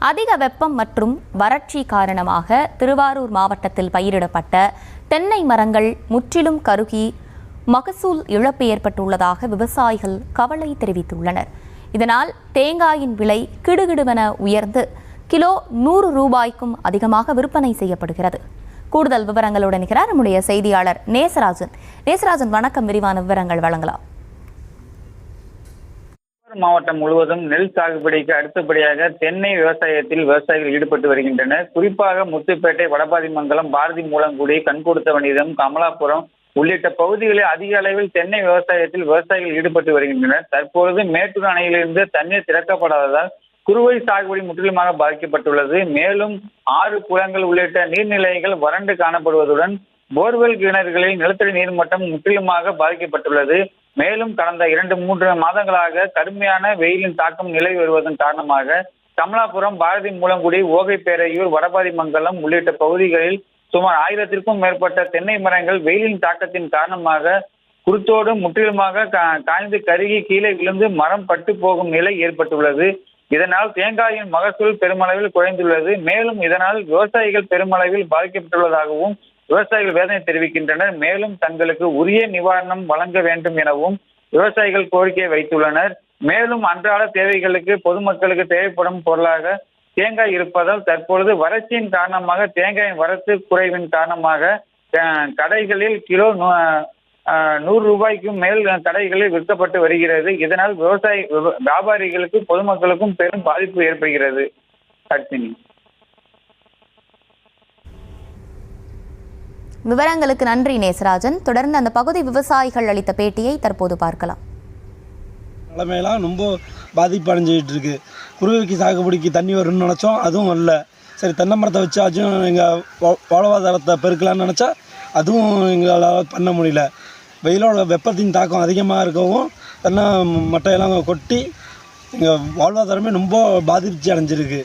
அதிக வெப்பம் மற்றும் வறட்சி காரணமாக திருவாரூர் மாவட்டத்தில் பயிரிடப்பட்ட தென்னை மரங்கள் முற்றிலும் கருகி மகசூல் இழப்பு ஏற்பட்டுள்ளதாக விவசாயிகள் கவலை தெரிவித்துள்ளனர். இதனால் தேங்காயின் விலை கிடுகிடுவென உயர்ந்து கிலோ 100 ரூபாய்க்கும் அதிகமாக விற்பனை செய்யப்படுகிறது. கூடுதல் விவரங்களுடன் இருக்கிறார் நம்முடைய செய்தியாளர் நேசராஜன். நேசராஜன், வணக்கம். விரிவான விவரங்கள் வழங்கலாம். மாவட்டம் முழுவதும் நெல் சாகுபடிக்கு அடுத்தபடியாக தென்னை விவசாயத்தில் விவசாயிகள் ஈடுபட்டு வருகின்றனர். குறிப்பாக முத்துப்பேட்டை, வடபாதிமங்கலம், பாரதி மூலங்குடி, கண்கொடுத்தவனிதம், கமலாபுரம் உள்ளிட்ட பகுதிகளில் அதிக அளவில் தென்னை விவசாயத்தில் விவசாயிகள் ஈடுபட்டு வருகின்றனர். தற்பொழுது மேட்டூர் அணையிலிருந்து தண்ணீர் திறக்கப்படாததால் குறுவை சாகுபடி முற்றிலுமாக பாதிக்கப்பட்டுள்ளது. மேலும் 6 குளங்கள் உள்ளிட்ட நீர்நிலைகள் வறண்டு காணப்படுவதுடன் போர்வெல் கிணறுகளில் நிலத்தடி நீர்மட்டம் முற்றிலுமாக பாதிக்கப்பட்டுள்ளது. மேலும் கடந்த 2-3 மாதங்களாக கடுமையான வெயிலின் தாக்கம் நிலவி வருவதன் காரணமாக கமலாபுரம், பாரதி மூலங்குடி, ஓகைப்பேரையூர், வடபாதிமங்கலம் உள்ளிட்ட பகுதிகளில் சுமார் 1000க்கும் மேற்பட்ட தென்னை மரங்கள் வெயிலின் தாக்கத்தின் காரணமாக குருத்தோடு முற்றிலுமாக காய்ந்து கருகி கீழே விழுந்து மரம் பட்டு போகும் நிலை ஏற்பட்டுள்ளது. இதனால் தேங்காயின் மகசூல் பெருமளவில் குறைந்துள்ளது. மேலும் இதனால் விவசாயிகள் பெருமளவில் பாதிக்கப்பட்டுள்ளதாகவும் விவசாயிகள் வேதனை தெரிவிக்கின்றனர். மேலும் தங்களுக்கு உரிய நிவாரணம் வழங்க வேண்டும் எனவும் விவசாயிகள் கோரிக்கை வைத்துள்ளனர். மேலும் அன்றாட தேவைகளுக்கு பொதுமக்களுக்கு தேவைப்படும் பொருளாக தேங்காய் இருப்பதால் தற்பொழுது வறட்சியின் காரணமாக தேங்காயின் வரத்து குறைவின் காரணமாக கடைகளில் கிலோ 100 ரூபாய்க்கும் மேல் கடைகளில் விற்கப்பட்டு வருகிறது. இதனால் வியாபாரிகளுக்கு பொதுமக்களுக்கும் பெரும் பாதிப்பு ஏற்படுகிறது. விவரங்களுக்கு நன்றி நேசராஜன். தொடர்ந்து அந்த பகுதி விவசாயிகள் அளித்த பேட்டியை தற்போது பார்க்கலாம். நிலைமையெல்லாம் ரொம்ப பாதிப்பு அடைஞ்சிக்கிட்டு இருக்கு. குருவிக்கு சாகுபடிக்கு தண்ணி வரும்னு நினச்சோம், அதுவும் வரல. சரி, தென்னை மரத்தை வச்சாச்சும் எங்கள் வாழ்வாதாரத்தை பெருக்கலான்னு நினச்சா அதுவும் எங்களால் பண்ண முடியல. வெயிலோட வெப்பத்தின் தாக்கம் அதிகமாக இருக்கவும் தென்னை மட்டையெல்லாம் கொட்டி எங்கள் வாழ்வாதாரமே ரொம்ப பாதிப்பு அடைஞ்சிருக்கு.